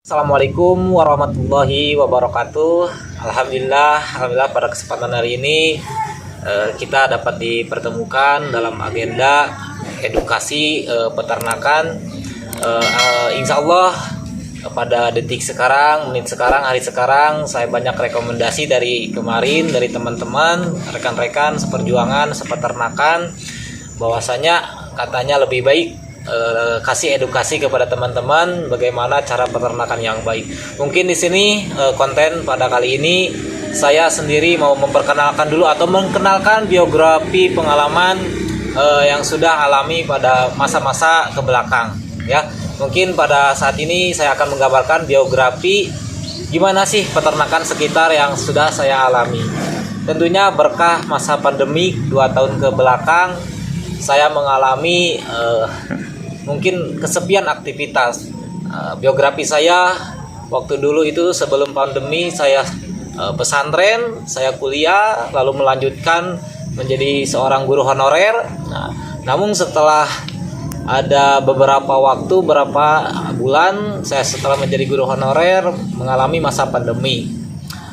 Assalamualaikum warahmatullahi wabarakatuh. Alhamdulillah pada kesempatan hari ini kita dapat dipertemukan dalam agenda edukasi peternakan. Insya Allah pada detik sekarang, menit sekarang, hari sekarang saya banyak rekomendasi dari kemarin dari teman-teman, rekan-rekan seperjuangan sepeternakan, bahwasanya katanya lebih baik kasih edukasi kepada teman-teman bagaimana cara peternakan yang baik. Mungkin di sini konten pada kali ini saya sendiri mau memperkenalkan dulu atau mengenalkan biografi pengalaman yang sudah alami pada masa-masa ke belakang ya. Mungkin pada saat ini saya akan menggambarkan biografi gimana sih peternakan sekitar yang sudah saya alami. Tentunya berkah masa pandemi 2 tahun ke belakang saya mengalami mungkin kesepian aktivitas. Biografi saya waktu dulu itu sebelum pandemi saya pesantren, saya kuliah, lalu melanjutkan menjadi seorang guru honorer. Namun setelah ada beberapa bulan saya setelah menjadi guru honorer mengalami masa pandemi.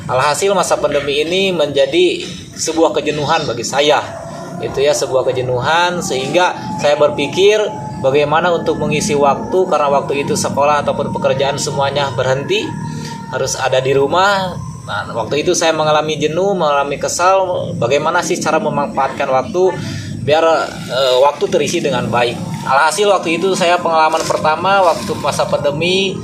Alhasil masa pandemi ini menjadi sebuah kejenuhan bagi saya. Itu ya, sebuah kejenuhan, sehingga saya berpikir bagaimana untuk mengisi waktu, karena waktu itu sekolah ataupun pekerjaan semuanya berhenti, harus ada di rumah. Nah, waktu itu saya mengalami jenuh, mengalami kesal, bagaimana sih cara memanfaatkan waktu biar waktu terisi dengan baik. Alhasil waktu itu saya pengalaman pertama waktu masa pandemi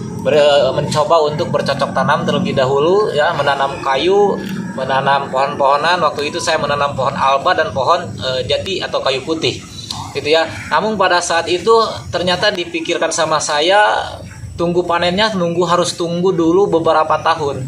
mencoba untuk bercocok tanam terlebih dahulu ya, menanam kayu, menanam pohon-pohonan. Waktu itu saya menanam pohon alba dan pohon jati atau kayu putih gitu ya. Namun pada saat itu ternyata dipikirkan sama saya, harus tunggu dulu beberapa tahun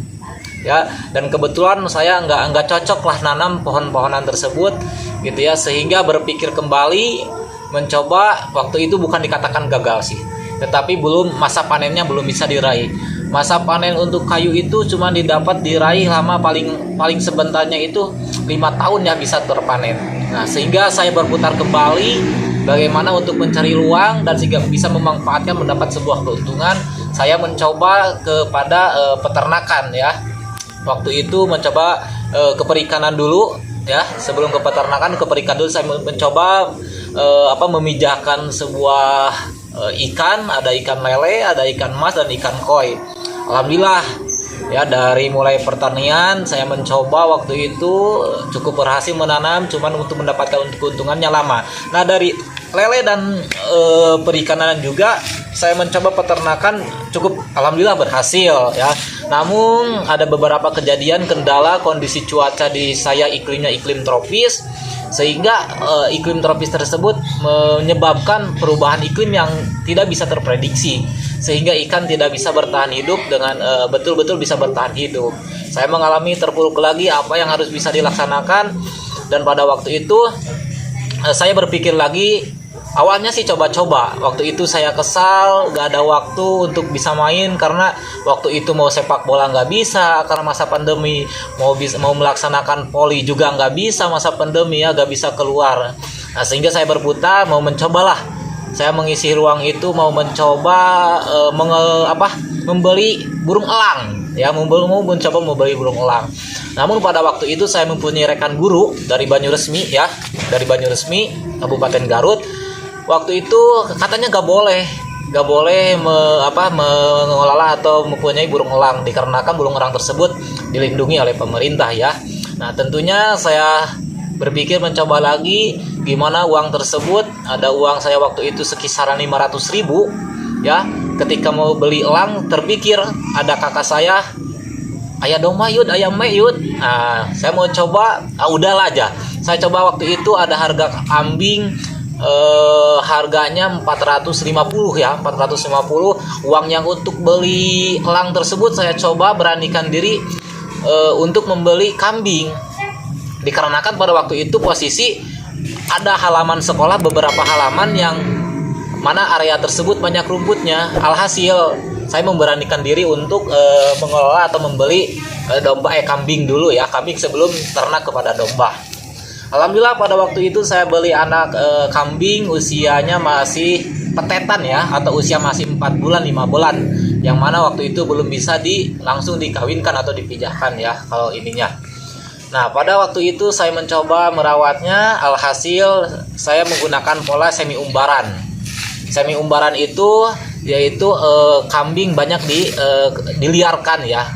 ya, dan kebetulan saya nggak cocok lah nanam pohon-pohonan tersebut gitu ya, sehingga berpikir kembali mencoba. Waktu itu bukan dikatakan gagal sih, tetapi masa panennya belum bisa diraih. Masa panen untuk kayu itu cuma diraih lama paling sebentarnya itu 5 tahun ya bisa terpanen. Nah, sehingga saya berputar kembali bagaimana untuk mencari luang dan sehingga bisa memanfaatkan mendapat sebuah keuntungan. Saya mencoba kepada peternakan ya. Waktu itu mencoba ke perikanan dulu ya. Sebelum ke peternakan, ke perikanan dulu saya mencoba memijahkan sebuah ikan. Ada ikan lele, ada ikan mas, dan ikan koi. Alhamdulillah ya, dari mulai pertanian saya mencoba waktu itu cukup berhasil menanam, cuman untuk mendapatkan keuntungannya lama. Nah, dari lele dan perikanan juga saya mencoba peternakan, cukup alhamdulillah berhasil ya. Namun ada beberapa kejadian kendala, kondisi cuaca di saya iklimnya iklim tropis, sehingga iklim tropis tersebut menyebabkan perubahan iklim yang tidak bisa terprediksi, sehingga ikan tidak bisa bertahan hidup dengan betul-betul bisa bertahan hidup. Saya mengalami terpuruk lagi apa yang harus bisa dilaksanakan, dan pada waktu itu saya berpikir lagi. Awalnya sih coba-coba. Waktu itu saya kesal, gak ada waktu untuk bisa main, karena waktu itu mau sepak bola gak bisa karena masa pandemi, mau melaksanakan voli juga gak bisa masa pandemi ya, gak bisa keluar. Nah, sehingga saya berputar mau mencobalah. Saya mengisi ruang itu mau mencoba membeli burung elang ya, mencoba membeli burung elang. Namun pada waktu itu saya mempunyai rekan guru dari Banyuresmi ya, dari Banyuresmi Kabupaten Garut. Waktu itu katanya gak boleh mengelola atau mempunyai burung elang, dikarenakan burung elang tersebut dilindungi oleh pemerintah ya. Nah, tentunya saya berpikir mencoba lagi gimana uang tersebut. Ada uang saya waktu itu sekisaran 500.000 ya. Ketika mau beli elang, terpikir ada kakak saya, ayah domba yud, ayam me yud. Nah, saya mau coba, udahlah aja. Saya coba waktu itu ada harga kambing, harganya 450 ya, 450. Uang yang untuk beli elang tersebut saya coba beranikan diri untuk membeli kambing, dikarenakan pada waktu itu posisi ada halaman sekolah, beberapa halaman yang mana area tersebut banyak rumputnya. Alhasil saya memberanikan diri untuk mengelola atau membeli kambing dulu ya, kambing sebelum ternak kepada domba. Alhamdulillah pada waktu itu saya beli anak kambing usianya masih petetan ya, atau usia masih 4 bulan 5 bulan yang mana waktu itu belum bisa langsung dikawinkan atau dipijahkan ya kalau ininya. Nah, pada waktu itu saya mencoba merawatnya, alhasil saya menggunakan pola semi umbaran. Semi umbaran itu yaitu kambing banyak diliarkan ya,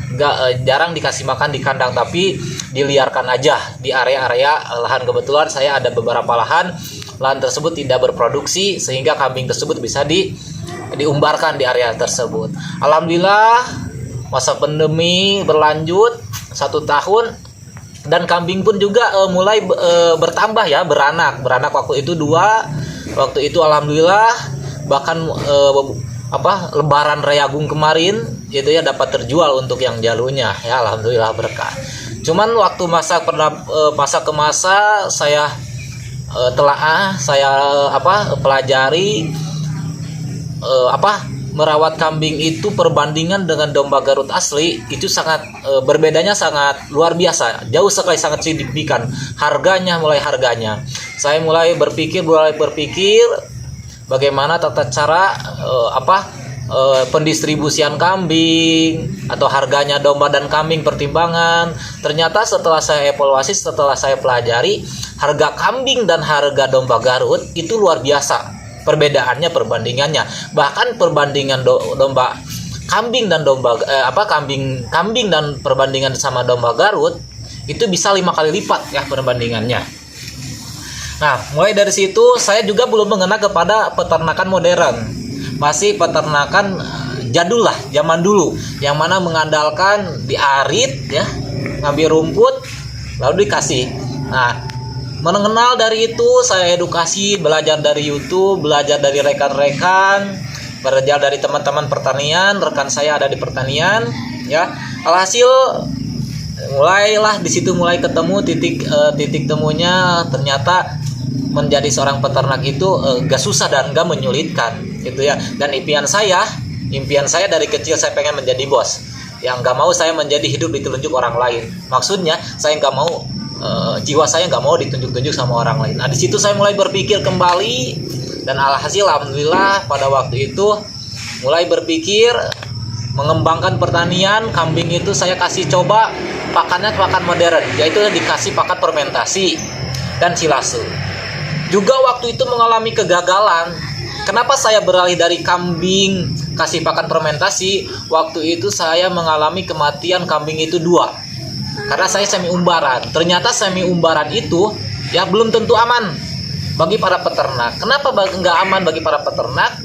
jarang dikasih makan di kandang, tapi diliarkan aja di area-area lahan. Kebetulan saya ada beberapa lahan tersebut tidak berproduksi sehingga kambing tersebut bisa diumbarkan di area tersebut. Alhamdulillah masa pandemi berlanjut 1 tahun dan kambing pun juga mulai bertambah ya, beranak waktu itu 2. Waktu itu alhamdulillah bahkan Lebaran Raya Agung kemarin itu ya dapat terjual untuk yang jalurnya ya, alhamdulillah berkah. Cuman waktu masa ke masa saya pelajari merawat kambing itu perbandingan dengan domba Garut asli itu sangat berbedanya sangat luar biasa, jauh sekali, sangat signifikan. Harganya saya mulai berpikir bagaimana tata cara pendistribusian kambing atau harganya domba dan kambing, pertimbangan. Ternyata setelah saya evaluasi, setelah saya pelajari, harga kambing dan harga domba Garut itu luar biasa perbedaannya, perbandingannya. Bahkan perbandingan domba kambing dan domba kambing dan perbandingan sama domba Garut itu bisa 5 kali lipat ya perbandingannya. Nah, mulai dari situ saya juga belum mengenal kepada peternakan modern. Masih peternakan jadul lah, zaman dulu, yang mana mengandalkan diarit ya, ngambil rumput lalu dikasih. Nah, mengenal dari itu saya edukasi, belajar dari YouTube, belajar dari rekan-rekan, belajar dari teman-teman pertanian, rekan saya ada di pertanian ya. Alhasil mulailah di situ mulai ketemu titik temunya, ternyata menjadi seorang peternak itu gak susah dan gak menyulitkan gitu ya. Dan impian saya dari kecil saya pengen menjadi bos, yang gak mau saya menjadi hidup ditunjuk orang lain. Maksudnya saya gak mau jiwa saya gak mau ditunjuk-tunjuk sama orang lain. Nah, di situ saya mulai berpikir kembali, dan alhasil alhamdulillah pada waktu itu mulai berpikir mengembangkan pertanian. Kambing itu saya kasih coba pakannya pakan modern, yaitu dikasih pakan fermentasi dan silase. Juga waktu itu mengalami kegagalan. Kenapa saya beralih dari kambing kasih pakan fermentasi? Waktu itu saya mengalami kematian kambing itu 2. Karena saya semi umbaran. Ternyata semi umbaran itu ya belum tentu aman bagi para peternak. Kenapa nggak aman bagi para peternak?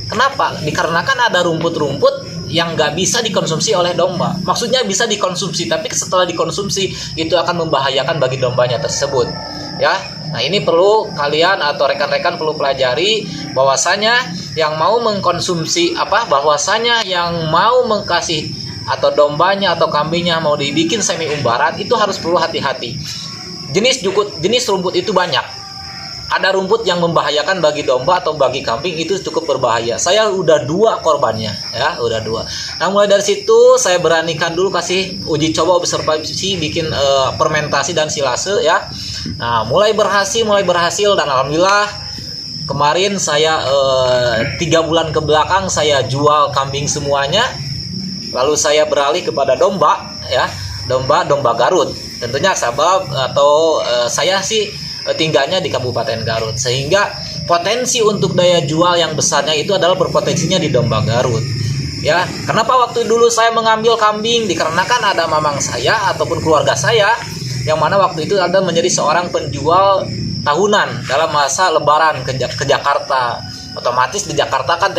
Kenapa? Dikarenakan ada rumput-rumput yang nggak bisa dikonsumsi oleh domba. Maksudnya bisa dikonsumsi, tapi setelah dikonsumsi itu akan membahayakan bagi dombanya tersebut. Ya, nah ini perlu kalian atau rekan-rekan perlu pelajari bahwasanya yang mau mengkonsumsi bahwasanya yang mau mengkasih atau dombanya atau kambingnya mau dibikin semi umbaran itu harus perlu hati-hati. Jenis rumput itu banyak. Ada rumput yang membahayakan bagi domba atau bagi kambing, itu cukup berbahaya. Saya udah 2 korbannya ya, udah 2. Nah, mulai dari situ saya beranikan dulu kasih uji coba observasi bikin fermentasi dan silase ya. Nah, mulai berhasil dan alhamdulillah kemarin saya 3 bulan ke belakang saya jual kambing semuanya. Lalu saya beralih kepada domba ya, domba Garut. Tentunya sabab atau saya sih tinggalnya di Kabupaten Garut, sehingga potensi untuk daya jual yang besarnya itu adalah berpotensinya di domba Garut. Ya, kenapa waktu dulu saya mengambil kambing? Dikarenakan ada mamang saya ataupun keluarga saya yang mana waktu itu ada menjadi seorang penjual tahunan dalam masa Lebaran ke Jakarta. Otomatis di Jakarta kan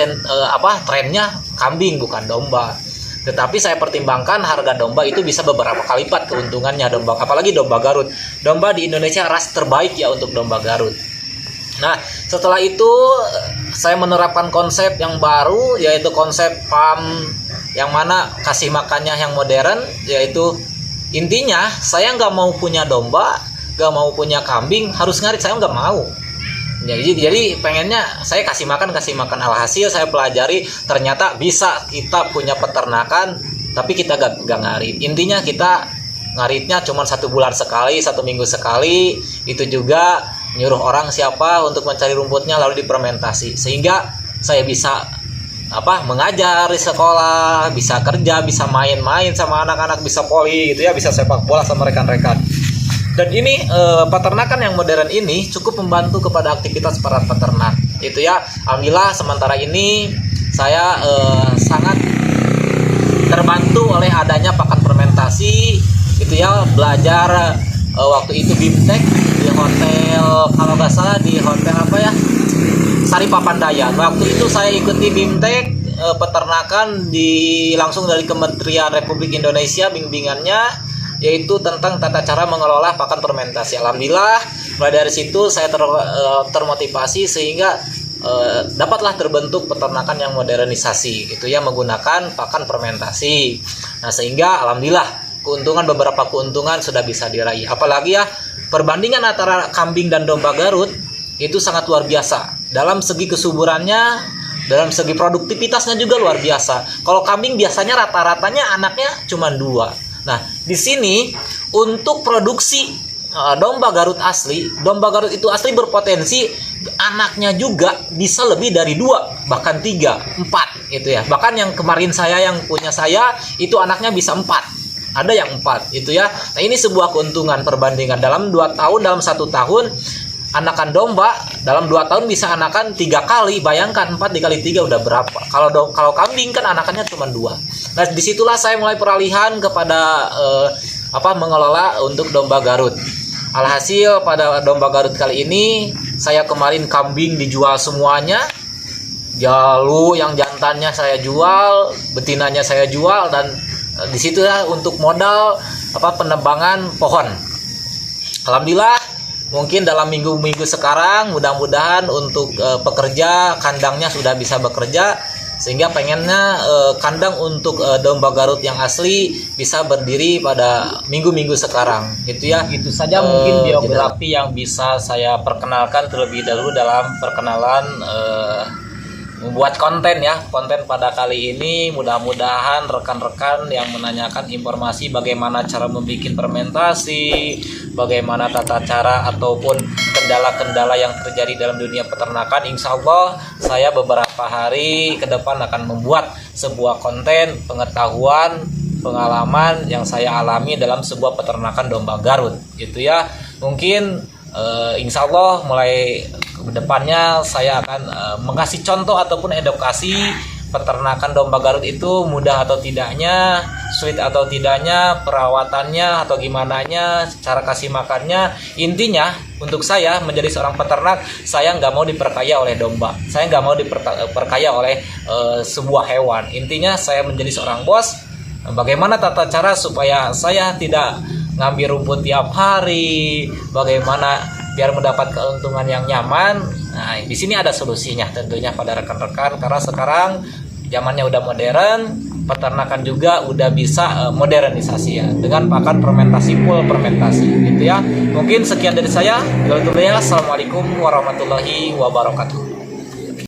trennya kambing bukan domba. Tetapi saya pertimbangkan harga domba itu bisa beberapa kali lipat keuntungannya domba, apalagi domba Garut. Domba di Indonesia ras terbaik ya untuk domba Garut. Nah, setelah itu saya menerapkan konsep yang baru, yaitu konsep farm yang mana kasih makannya yang modern, yaitu intinya saya nggak mau punya domba, nggak mau punya kambing harus ngarit, saya nggak mau. Jadi pengennya saya kasih makan. Alhasil saya pelajari ternyata bisa kita punya peternakan tapi kita gak ngarit. Intinya kita ngaritnya cuma 1 bulan sekali, 1 minggu sekali. Itu juga nyuruh orang siapa untuk mencari rumputnya lalu difermentasi, sehingga saya bisa mengajar di sekolah, bisa kerja, bisa main-main sama anak-anak, bisa voli gitu ya, bisa sepak bola sama rekan-rekan. Dan ini peternakan yang modern ini cukup membantu kepada aktivitas para peternak. Itu ya, alhamdulillah sementara ini saya sangat terbantu oleh adanya pakan fermentasi. Itu ya, belajar waktu itu BIMTEK di hotel, kalau nggak salah di hotel apa ya, Sari Papandayan. Waktu itu saya ikuti BIMTEK peternakan langsung dari Kementerian Republik Indonesia, bimbingannya yaitu tentang tata cara mengelola pakan fermentasi. Alhamdulillah mulai dari situ saya termotivasi sehingga dapatlah terbentuk peternakan yang modernisasi gitu ya, menggunakan pakan fermentasi. Nah, sehingga alhamdulillah beberapa keuntungan sudah bisa diraih. Apalagi ya, perbandingan antara kambing dan domba Garut itu sangat luar biasa. Dalam segi kesuburannya, dalam segi produktivitasnya juga luar biasa. Kalau kambing biasanya rata-ratanya anaknya cuma 2. Nah, di sini untuk produksi domba Garut itu asli berpotensi anaknya juga bisa lebih dari 2, bahkan 3, 4 gitu ya. Bahkan yang kemarin yang punya saya itu anaknya bisa 4. Ada yang 4 itu ya. Nah, ini sebuah keuntungan perbandingan dalam 2 tahun, dalam 1 tahun anakan domba dalam 2 tahun bisa anakan 3 kali. Bayangkan 4 dikali 3 udah berapa. Kalau kambing kan anakannya cuma 2. Nah, disitulah saya mulai peralihan kepada mengelola untuk domba Garut. Alhasil pada domba Garut kali ini, saya kemarin kambing dijual semuanya. Jalu yang jantannya saya jual, betinanya saya jual, dan disitulah untuk modal penebangan pohon. Alhamdulillah, mungkin dalam minggu-minggu sekarang mudah-mudahan untuk pekerja kandangnya sudah bisa bekerja, sehingga pengennya kandang untuk domba Garut yang asli bisa berdiri pada minggu-minggu sekarang. Itu ya, itu saja mungkin biografi yang bisa saya perkenalkan terlebih dahulu dalam perkenalan membuat konten pada kali ini. Mudah-mudahan rekan-rekan yang menanyakan informasi bagaimana cara membuat fermentasi, bagaimana tata cara ataupun kendala-kendala yang terjadi dalam dunia peternakan, insya Allah saya beberapa hari ke depan akan membuat sebuah konten pengetahuan, pengalaman yang saya alami dalam sebuah peternakan domba Garut gitu ya. Mungkin insya Allah mulai kedepannya saya akan mengasih contoh ataupun edukasi peternakan domba Garut itu mudah atau tidaknya, sulit atau tidaknya, perawatannya atau gimananya, cara kasih makannya. Intinya untuk saya menjadi seorang peternak, saya nggak mau diperkaya oleh domba, saya nggak mau diperkaya oleh sebuah hewan. Intinya saya menjadi seorang bos, bagaimana tata cara supaya saya tidak ngambil rumput tiap hari, bagaimana biar mendapat keuntungan yang nyaman. Nah, di sini ada solusinya tentunya pada rekan-rekan, karena sekarang zamannya udah modern, peternakan juga udah bisa modernisasi ya, dengan pakan fermentasi, full fermentasi gitu ya. Mungkin sekian dari saya. Assalamualaikum warahmatullahi wabarakatuh.